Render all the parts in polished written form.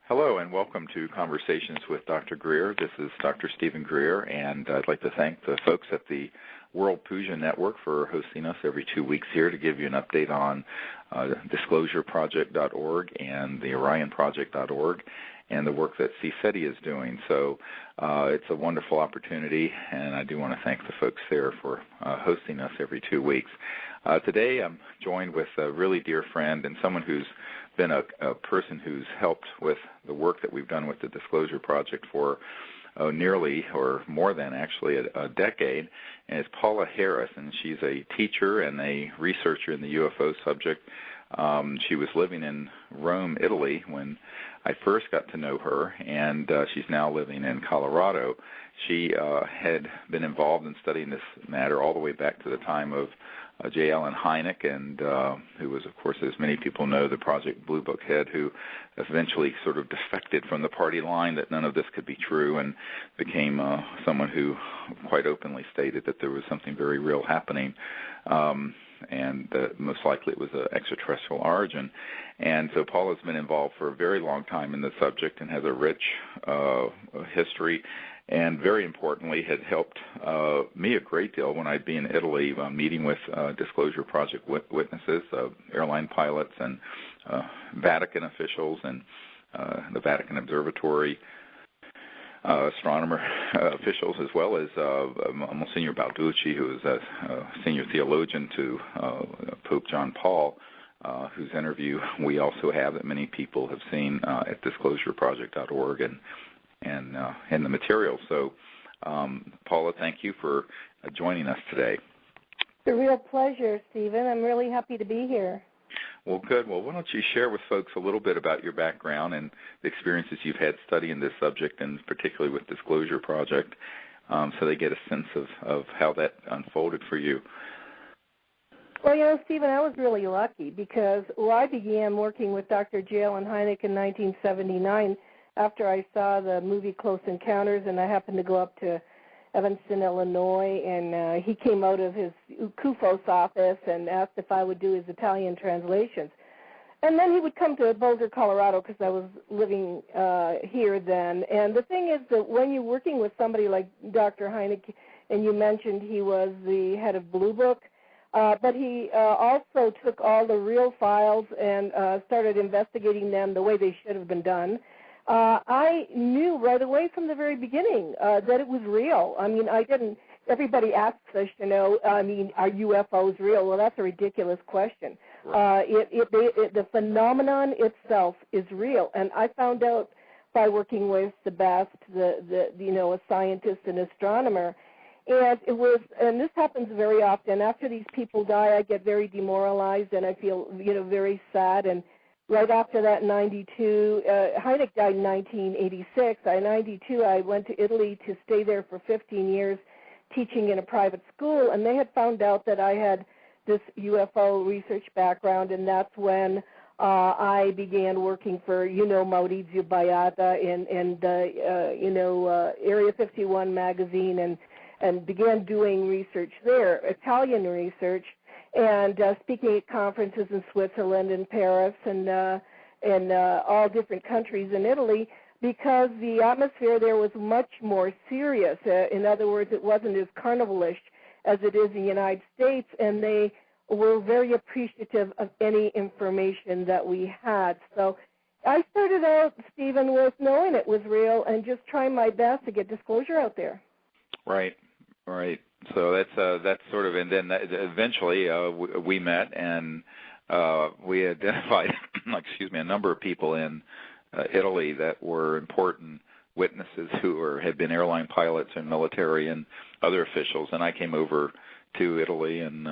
Hello and welcome to Conversations with Dr. Greer. This is Dr. Stephen Greer, and I'd like to thank the folks at the World Puja Network for hosting us every 2 weeks here to give you an update on disclosureproject.org and the orionproject.org and the work that CSETI is doing. So it's a wonderful opportunity, and I do want to thank the folks there for hosting us every 2 weeks. Today I'm joined with a really dear friend and someone who's been a person who's helped with the work that we've done with the Disclosure Project for nearly, or more than actually, a decade, and it's Paola Harris, and she's a teacher and a researcher in the UFO subject. She was living in Rome, Italy, when I first got to know her, and she's now living in Colorado. She had been involved in studying this matter all the way back to the time of J. Allen Hynek, and who was, of course, as many people know, the Project Blue Book head, who eventually sort of defected from the party line that none of this could be true and became someone who quite openly stated that there was something very real happening, and most likely it was an extraterrestrial origin. And so Paula's been involved for a very long time in the subject and has a rich history, and very importantly had helped me a great deal when I'd be in Italy meeting with Disclosure Project witnesses, airline pilots and Vatican officials and the Vatican Observatory astronomer officials, as well as Monsignor Balducci, who is a senior theologian to Pope John Paul, whose interview we also have that many people have seen at disclosureproject.org and in the material. So, Paula, thank you for joining us today. It's a real pleasure, Stephen. I'm really happy to be here. Well, good. Well, why don't you share with folks a little bit about your background and the experiences you've had studying this subject, and particularly with Disclosure Project, so they get a sense of how that unfolded for you. Well, Stephen, I was really lucky because I began working with Dr. J. Allen Hynek in 1979 after I saw the movie Close Encounters, and I happened to go up to Evanston, Illinois, and he came out of his CUFOS office and asked if I would do his Italian translations. And then he would come to Boulder, Colorado, because I was living here then. And the thing is that when you're working with somebody like Dr. Hynek, and you mentioned he was the head of Blue Book, but he also took all the real files and started investigating them the way they should have been done. I knew right away from the very beginning that it was real. I mean, everybody asks us, are UFOs real? Well, that's a ridiculous question. Right. The phenomenon itself is real. And I found out by working with the best, a scientist and astronomer. And this happens very often. After these people die, I get very demoralized and I feel, very sad. And right after that, 92, Hynek died in 1986. In 92, I went to Italy to stay there for 15 years teaching in a private school, and they had found out that I had this UFO research background, and that's when I began working for, Maurizio Baiata and Area 51 magazine and began doing research there, Italian research, and speaking at conferences in Switzerland and Paris and all different countries in Italy, because the atmosphere there was much more serious. In other words, it wasn't as carnivalish as it is in the United States, and they were very appreciative of any information that we had. So I started out, Stephen, with knowing it was real and just trying my best to get disclosure out there. Right. So that's sort of, and then eventually we met and we identified, a number of people in Italy that were important witnesses who had been airline pilots and military and other officials, and I came over to Italy and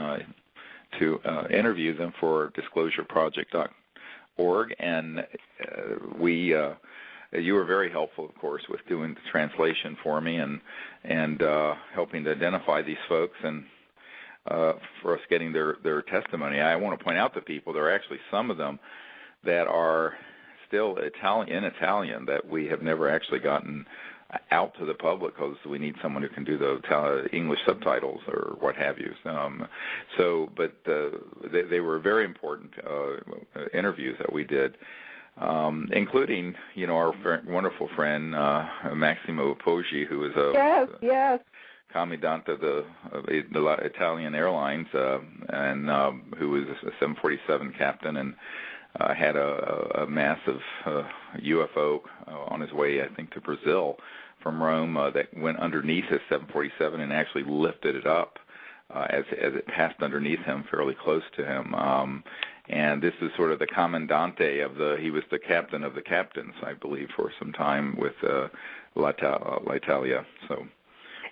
to interview them for disclosureproject.org, and you were very helpful, of course, with doing the translation for me and helping to identify these folks and for us getting their testimony. I want to point out to people there are actually some of them that are still Italian that we have never actually gotten out to the public because we need someone who can do the English subtitles or what have you. But they were very important interviews that we did. including, our wonderful friend Massimo Poggi, who is yes. commandant of the Italian Airlines, and who was a 747 captain and had a massive UFO on his way, I think, to Brazil from Rome that went underneath his 747 and actually lifted it up as it passed underneath him, fairly close to him. And this is sort of the commandante he was the captain of the captains, I believe, for some time with L'Italia. So.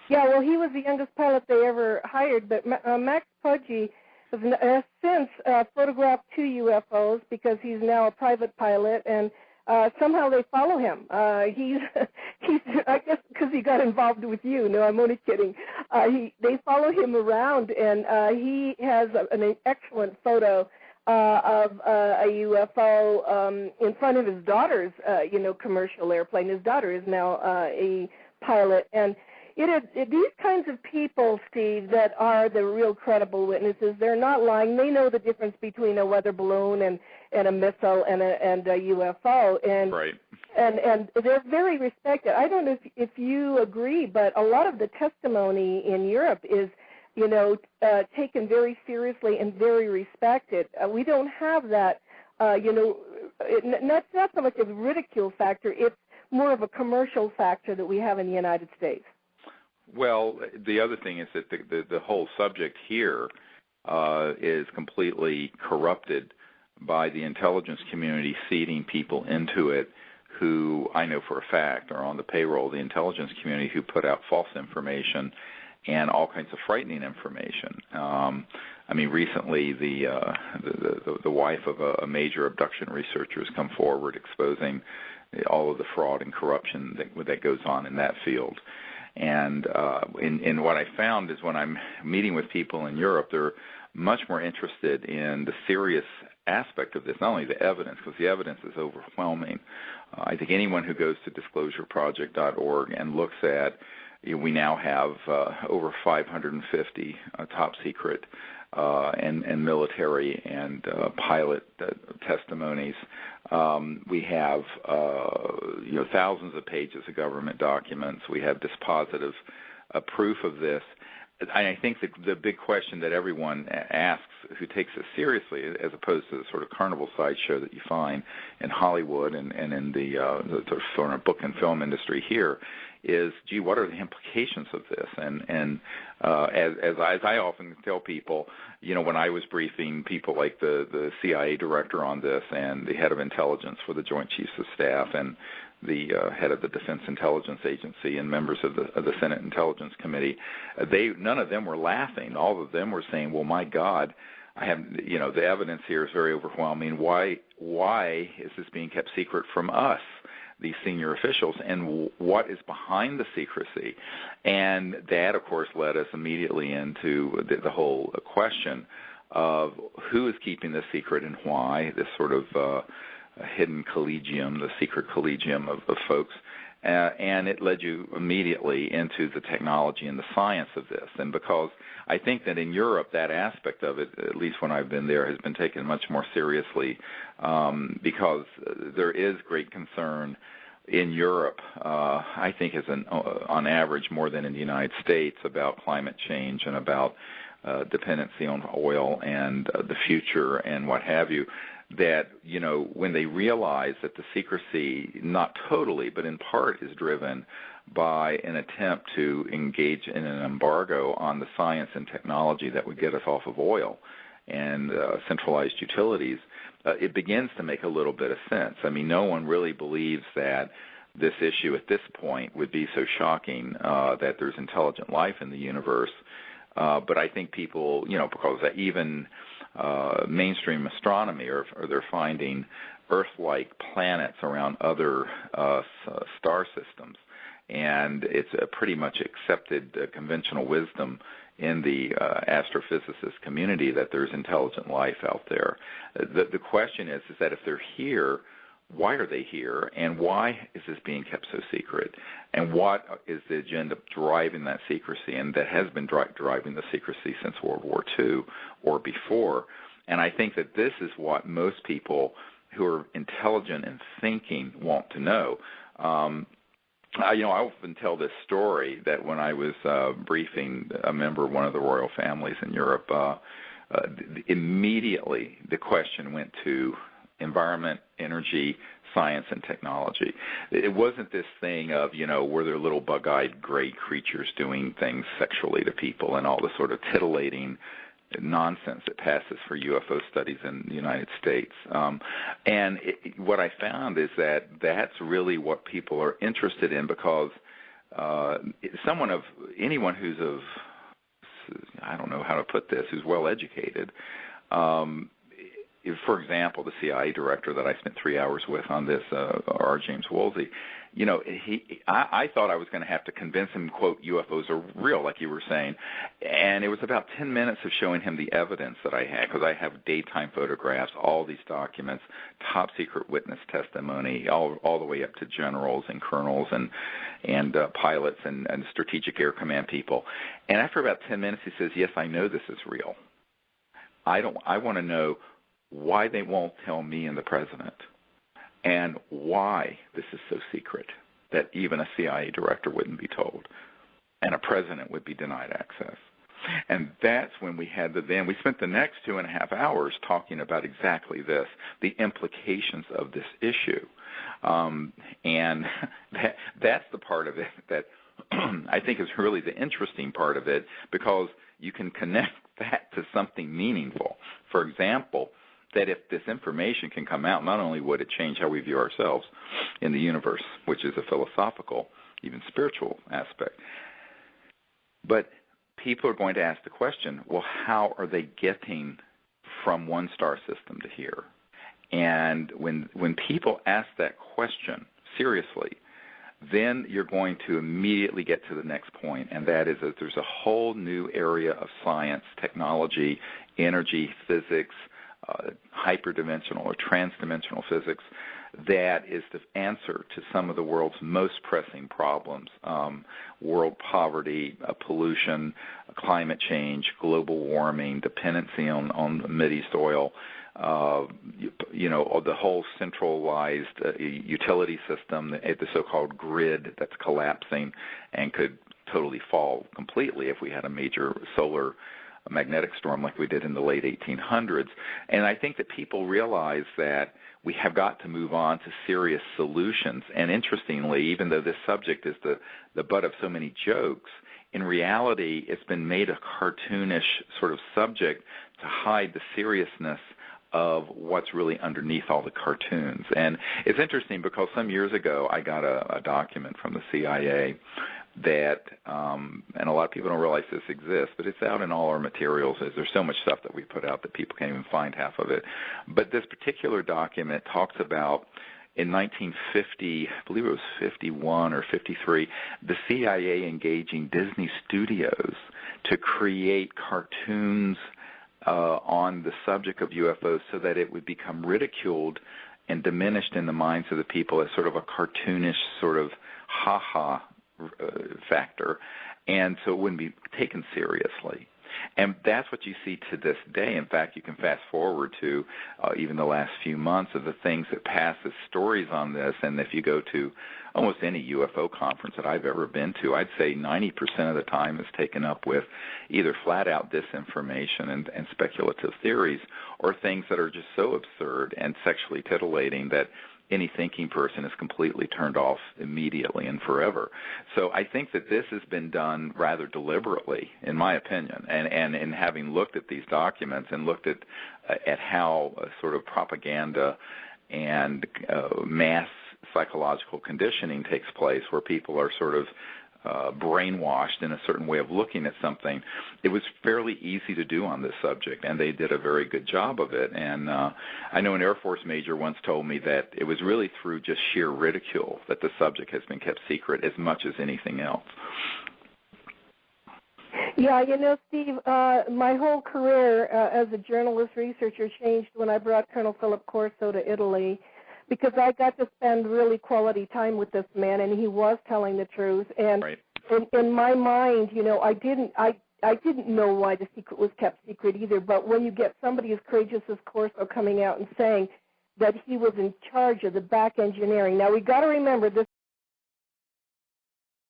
Yeah, well, he was the youngest pilot they ever hired, but Max Poggi has since photographed 2 UFOs because he's now a private pilot, and somehow they follow him. He's I guess because he got involved with you. No, I'm only kidding. They follow him around, and he has an excellent photo of a UFO in front of his daughter's, commercial airplane. His daughter is now a pilot, and these kinds of people, Steve, that are the real credible witnesses. They're not lying. They know the difference between a weather balloon and a missile and a UFO, and right. And they're very respected. I don't know if you agree, but a lot of the testimony in Europe is, taken very seriously and very respected. We don't have that, not so much of a ridicule factor. It's more of a commercial factor that we have in the United States. Well, the other thing is that the whole subject here is completely corrupted by the intelligence community seeding people into it who I know for a fact are on the payroll of the intelligence community who put out false information and all kinds of frightening information. Recently the wife of a major abduction researcher has come forward exposing all of the fraud and corruption that goes on in that field. And in what I found is when I'm meeting with people in Europe, they're much more interested in the serious aspect of this, not only the evidence, because the evidence is overwhelming. I think anyone who goes to disclosureproject.org and looks at, we now have over 550 top secret and military and pilot testimonies. We have thousands of pages of government documents. We have dispositive proof of this. I think the big question that everyone asks who takes it seriously, as opposed to the sort of carnival sideshow that you find in Hollywood and in the sort of book and film industry here, is, gee, what are the implications of this? And as I often tell people, when I was briefing people like the CIA director on this and the head of intelligence for the Joint Chiefs of Staff and the head of the Defense Intelligence Agency and members of the Senate Intelligence Committee, none of them were laughing. All of them were saying, well, my God, the evidence here is very overwhelming. Why is this being kept secret from us, these senior officials, and what is behind the secrecy? And that, of course, led us immediately into the whole question of who is keeping this secret and why, this sort of hidden collegium, the secret collegium of folks. And it led you immediately into the technology and the science of this. And because I think that in Europe, that aspect of it, at least when I've been there, has been taken much more seriously because there is great concern in Europe, I think on average more than in the United States, about climate change and about dependency on oil and the future and what have you. That, when they realize that the secrecy, not totally, but in part, is driven by an attempt to engage in an embargo on the science and technology that would get us off of oil and centralized utilities, it begins to make a little bit of sense. No one really believes that this issue at this point would be so shocking that there's intelligent life in the universe. But I think people, because even mainstream astronomy, or they're finding Earth-like planets around other star systems, and it's a pretty much accepted conventional wisdom in the astrophysicist community that there's intelligent life out there. The question is that if they're here, why are they here, and why is this being kept so secret, and what is the agenda driving that secrecy, and that has been driving the secrecy since World War II or before. And I think that this is what most people who are intelligent and thinking want to know. I often tell this story that when I was briefing a member of one of the royal families in Europe, immediately the question went to environment, energy, science, and technology. It wasn't this thing of, were there little bug-eyed gray creatures doing things sexually to people and all the sort of titillating nonsense that passes for UFO studies in the United States. What I found is that that's really what people are interested in, because anyone who's I don't know how to put this, who's well educated, for example, the CIA director that I spent 3 hours with on this, R. James Woolsey, I thought I was going to have to convince him, quote, UFOs are real, like you were saying. And it was about 10 minutes of showing him the evidence that I had, because I have daytime photographs, all these documents, top secret witness testimony, all the way up to generals and colonels and pilots and strategic air command people. And after about 10 minutes, he says, yes, I know this is real. I want to know why they won't tell me and the president, and why this is so secret that even a CIA director wouldn't be told, and a president would be denied access. And that's when we spent the next 2.5 hours talking about exactly this, the implications of this issue. And that's the part of it that I think is really the interesting part of it, because you can connect that to something meaningful. For example, that if this information can come out, not only would it change how we view ourselves in the universe, which is a philosophical, even spiritual aspect, but people are going to ask the question, well, how are they getting from one star system to here? And when people ask that question seriously, then you're going to immediately get to the next point, and that is that there's a whole new area of science, technology, energy, physics, hyperdimensional or transdimensional physics, that is the answer to some of the world's most pressing problems: world poverty, pollution, climate change, global warming, dependency on Mideast oil, the whole centralized utility system, the so-called grid that's collapsing and could totally fall completely if we had a major solar magnetic storm like we did in the late 1800s. And I think that people realize that we have got to move on to serious solutions. And interestingly, even though this subject is the butt of so many jokes, in reality it's been made a cartoonish sort of subject to hide the seriousness of what's really underneath all the cartoons. And it's interesting because some years ago I got a document from the CIA that, and a lot of people don't realize this exists, but it's out in all our materials. There's so much stuff that we put out that people can't even find half of it. But this particular document talks about, in 1950, I believe it was 51 or 53, the CIA engaging Disney Studios to create cartoons on the subject of UFOs so that it would become ridiculed and diminished in the minds of the people as sort of a cartoonish sort of ha-ha factor, and so it wouldn't be taken seriously. And that's what you see to this day. In fact, you can fast forward to even the last few months of the things that pass as stories on this, and if you go to almost any UFO conference that I've ever been to, I'd say 90% of the time is taken up with either flat-out disinformation and speculative theories, or things that are just so absurd and sexually titillating that any thinking person is completely turned off immediately and forever. So I think that this has been done rather deliberately, in my opinion, and in having looked at these documents and looked at how sort of propaganda and mass psychological conditioning takes place, where people are sort of brainwashed in a certain way of looking at something. It was fairly easy to do on this subject, and they did a very good job of it. And I know an Air Force major once told me that it was really through just sheer ridicule that the subject has been kept secret as much as anything else. Yeah, Steve, my whole career as a journalist researcher changed when I brought Colonel Philip Corso to Italy, because I got to spend really quality time with this man, and he was telling the truth. And right. in my mind, I didn't know why the secret was kept secret either. But when you get somebody as courageous as Corso coming out and saying, that he was in charge of the back engineering. Now, we got to remember this